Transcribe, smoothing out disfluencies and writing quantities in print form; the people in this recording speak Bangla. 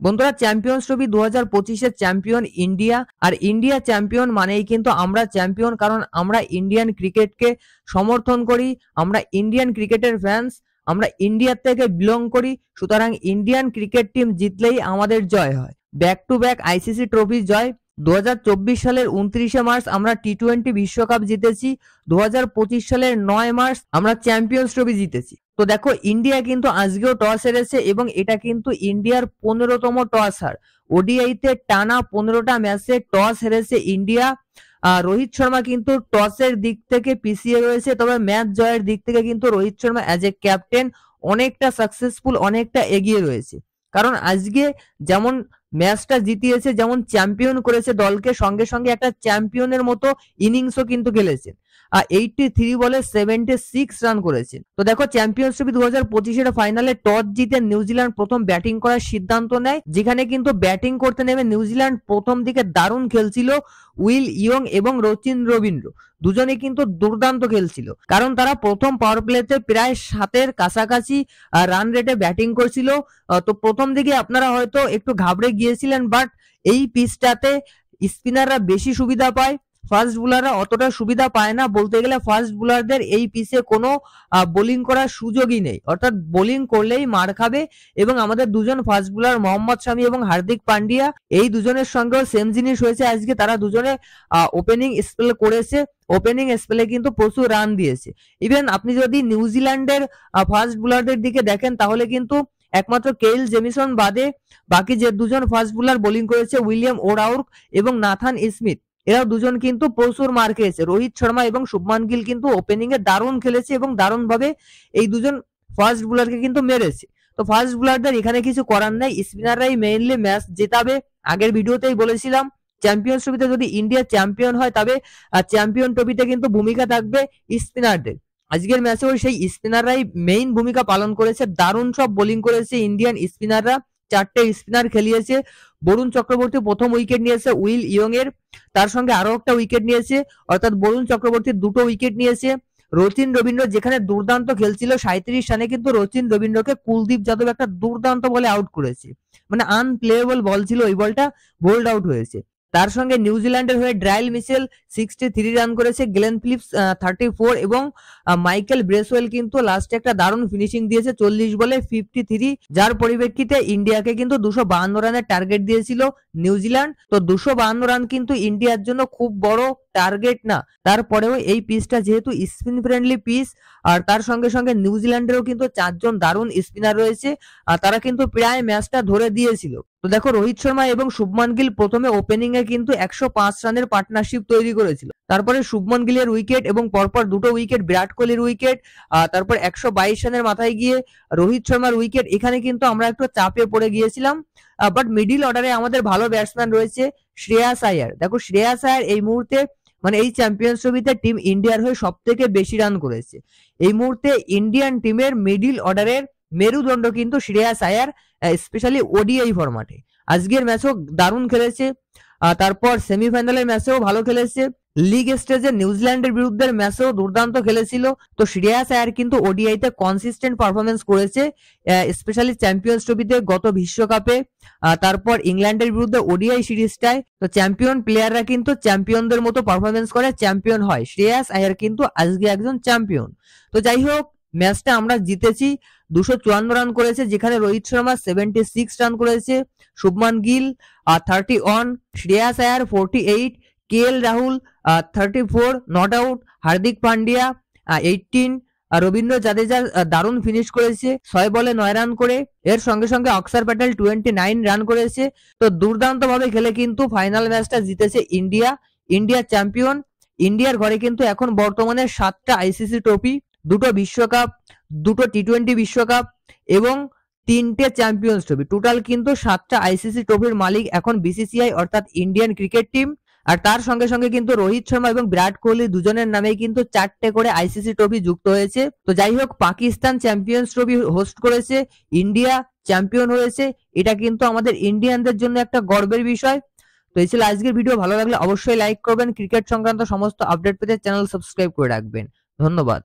বন্ধুরা, চ্যাম্পিয়ন্স ট্রফি 2025-এর চ্যাম্পিয়ন ইন্ডিয়া। আর ইন্ডিয়া চ্যাম্পিয়ন মানেই কিন্তু আমরা চ্যাম্পিয়ন, কারণ আমরা ইন্ডিয়ান ক্রিকেটকে সমর্থন করি, আমরা ইন্ডিয়ান ক্রিকেটের ফ্যান্স, আমরা ইন্ডিয়ার থেকে বিলং করি। সুতরাং ইন্ডিয়ান ক্রিকেট টিম জিতলেই আমাদের জয় হয়। Back to back ICC trophy জয়। 2024 সালের 29শে মার্চ আমরা টি-20 বিশ্বকাপ জিতেছি। 2025 সালের 9 মার্চ আমরা চ্যাম্পিয়ন্স ট্রফি জিতেছি। তো দেখো, ইন্ডিয়া কিন্তু আজকেও টস হেরেছে এবং এটা কিন্তু ইন্ডিয়ার 15তম টস হার। ওডিআইতে টানা 15টা ম্যাচে টস হেরেছে ইন্ডিয়া। রোহিত শর্মা কিন্তু টসের দিক থেকে পিছিয়ে রয়েছে, তবে ম্যাচ জয়ের দিক থেকে কিন্তু Rohit Sharma as a captain অনেকটা সাকসেসফুল, অনেকটা এগিয়ে রয়েছে। কারণ আজকে যেমন ম্যাচটা জিতিয়েছে, যেমন চ্যাম্পিয়ন করেছে দলকে, সঙ্গে সঙ্গে একটা চ্যাম্পিয়নের মতো ইনিংসও কিন্তু খেলেছেন। 83 বলে 76 রান করেছেন। তো দেখো, চ্যাম্পিয়ন্স ট্রফি 2025-এর ফাইনালে টস জিতে নিউজিল্যান্ড প্রথম ব্যাটিং করার সিদ্ধান্ত নেয়, যেখানে কিন্তু ব্যাটিং করতে নেমে নিউজিল্যান্ড প্রথম দিকে দারুণ খেলছিল। উইল ইয়ং এবং রচিন রবীন্দ্র দুজনে কিন্তু দুর্দান্ত খেলছিল, কারণ তারা প্রথম পাওয়ার প্লেতে প্রায় 7-এর কাছাকাছি রান রেটে ব্যাটিং করছিল। তো প্রথম দিকে আপনারা হয়তো একটু ঘাবড়ে গিয়েছিলেন, বাট এই পিচটাতে স্পিনাররা বেশি সুবিধা পায়, ফাস্ট বোলাররা অতটা সুবিধা পায় না। বলতে গেলে ফাস্ট বোলারদের এই পিচে কোনো বোলিং করার সুযোগই নেই, অর্থাৎ বোলিং করলেই মার খাবে। এবং আমাদের দুজন ফাস্ট বোলার মোহাম্মদ শামি এবং হার্দিক পান্ডিয়া, এই দুজনের সঙ্গেও সেম জিনিস হয়েছে আজকে। তারা দুজনে ওপেনিং স্পেল করেছে, ওপেনিং স্পেলে কিন্তু প্রচুর রান দিয়েছে। ইভেন আপনি যদি নিউজিল্যান্ডের ফাস্ট বোলারদের দিকে দেখেন, তাহলে কিন্তু একমাত্র কেইল জেমিসন বাদে বাকি যে দুজন ফাস্ট বোলার বোলিং করেছে, উইলিয়াম ওরাউর্ক এবং নাথান স্মিথ, এরাও দুজন কিন্তু প্রচুর মার খেয়েছে। রোহিত শর্মা এবং শুভমান গিল কিন্তু ওপেনিং এ দারুণ খেলেছে এবং দারুণ ভাবে এই দুজন ফাস্ট বোলারকে কিন্তু মেরেছে। তো ফাস্ট বোলারদের এখানে কিছু করার নাই, স্পিনাররাই মেইনলি ম্যাচ জেতাবে। আগের ভিডিওতেই বলেছিলাম, চ্যাম্পিয়ন্স ট্রফিতে যদি ইন্ডিয়া চ্যাম্পিয়ন হয়, তবে চ্যাম্পিয়ন ট্রফিতে কিন্তু ভূমিকা থাকবে স্পিনারদের। আজকের ম্যাচেও সেই স্পিনাররাই মেইন ভূমিকা পালন করেছে, দারুণ সব বোলিং করেছে ইন্ডিয়ান স্পিনাররা। 4টে স্পিনার খেলিয়েছে। বরুণ চক্রবর্তী প্রথম উইকেট নিয়েছে উইল ইয়ং এর, তার সঙ্গে আরো একটা উইকেট নিয়েছে, অর্থাৎ বরুণ চক্রবর্তী 2টো উইকেট নিয়েছে। রচিন রবীন্দ্র যেখানে দুর্দান্ত খেলছিল 37 রানে, কিন্তু রচিন রবীন্দ্রকে কুলদীপ যাদব একটা দুর্দান্ত বলে আউট করেছে, মানে আনপ্লেয়েবল বল ছিল, ওই বলটা বোল্ড আউট হয়েছে। তার সঙ্গে নিউজিল্যান্ডের হয়ে ড্রাইল মিচেল 63 রান করেছে, গ্লেন ফিলিপস 34 এবং মাইকেল ব্রেসওয়েল কিন্তু লাস্টে একটা দারুণ ফিনিশিং দিয়েছে 40 বলে 53, যার পরিপ্রেক্ষিতে ইন্ডিয়াকে কিন্তু 252 রানের টার্গেট দিয়েছিল নিউজিল্যান্ড। তো 252 রান কিন্তু ইন্ডিয়ার জন্য খুব বড় টার্গেট না, তারপরেও এই পিচটা যেহেতু স্পিন ফ্রেন্ডলি পিচ, আর তার সঙ্গে সঙ্গে নিউজিল্যান্ডেরও কিন্তু 4জন দারুণ স্পিনার রয়েছে, আর তারা কিন্তু প্রায় ম্যাচটা ধরে দিয়েছিল। তো দেখো, রোহিত শর্মা এবং শুভমান গিল প্রথমে ওপেনিং এ কিন্তু 105 রানের পার্টনারশিপ তৈরি করেছিল। তারপরে শুভমান গিলের উইকেট এবং পরপর 2টো উইকেট, বিরাট কোহলির উইকেট, তারপর 122 রানের মাথায় গিয়ে রোহিত শর্মার উইকেট। এখানে কিন্তু আমরা একটু চাপে পড়ে গিয়েছিলাম, বাট মিডিল অর্ডারে আমাদের ভালো ব্যাটসম্যান রয়েছে শ্রেয়াস আয়ার। দেখো, শ্রেয়াস আয়ার এই মুহূর্তে, মানে এই চ্যাম্পিয়ন্স ট্রফিতে টিম ইন্ডিয়ার হয়ে সব থেকে বেশি রান করেছে। এই মুহূর্তে ইন্ডিয়ান টিমের মিডিল অর্ডারের মেরুদণ্ড কিন্তু শ্রেয়াস আয়ার, স্পেশালি ওডিআই ফরম্যাটে। আজকের ম্যাচও দারুণ খেলেছে, তারপর সেমিফাইনালের ম্যাচেও ভালো খেলেছে, লিগ স্টেজে নিউজিল্যান্ডের বিরুদ্ধে ম্যাচেও দুর্দান্ত খেলেছিল। তো শ্রেয়াস আয়ার কিন্তু ওডিআইতে কনসিস্টেন্ট পারফরমেন্স করেছে, স্পেশালি চ্যাম্পিয়ন্স ট্রফিতে, গত বিশ্বকাপে, তারপর ইংল্যান্ডের বিরুদ্ধে ওডিআই সিরিজটায়। তো চ্যাম্পিয়ন প্লেয়াররা কিন্তু চ্যাম্পিয়নদের মতো পারফরমেন্স করে চ্যাম্পিয়ন হয়, শ্রেয়াস আয়ার কিন্তু আজকে একজন চ্যাম্পিয়ন। তো যাই হোক, ম্যাচটা আমরা জিতেছি। 254 রান করেছে, যেখানে রোহিত শর্মা 76 রান করেছে, শুভমান গিল 31, শ্রেয়াস আয়ার 48, KL Rahul 34 not out, Hardik Pandya 18, Rabindra Jadeja দারুণ ফিনিশ করেছে 6 বলে 9 রান করে। এর সঙ্গে সঙ্গে অক্ষর প্যাটেল 29 রান করেছে। তো দুর্দান্ত ভাবে খেলে কিন্তু ফাইনাল ম্যাচটা জিতেছে ইন্ডিয়া। India champion. ইন্ডিয়ার ঘরে কিন্তু এখন বর্তমানে 7টা আইসিসি ট্রফি, 2টো বিশ্বকাপ, 2টো টি-20 বিশ্বকাপ এবং 3টে চ্যাম্পিয়ন্স ট্রফি। টোটাল কিন্তু 7টা আইসিসি ট্রফির মালিক এখন বিসিসিআই, অর্থাৎ ইন্ডিয়ান ক্রিকেট টিম। আর তার সঙ্গে সঙ্গে কিন্তু রোহিত শর্মা এবং বিরাট কোহলি দুজনের নামেই কিন্তু 4টে করে আইসিসি ট্রফি যুক্ত হয়েছে। তো যাই হোক, পাকিস্তান চ্যাম্পিয়ন্স ট্রফি হোস্ট করেছে, ইন্ডিয়া চ্যাম্পিয়ন হয়েছে, এটা কিন্তু আমাদের ইন্ডিয়ানদের জন্য একটা গর্বের বিষয়। তো এই ছিল আজকের ভিডিও। ভালো লাগলে অবশ্যই লাইক করবেন। ক্রিকেট সংক্রান্ত সমস্ত আপডেট পেতে চ্যানেল সাবস্ক্রাইব করে রাখবেন। ধন্যবাদ।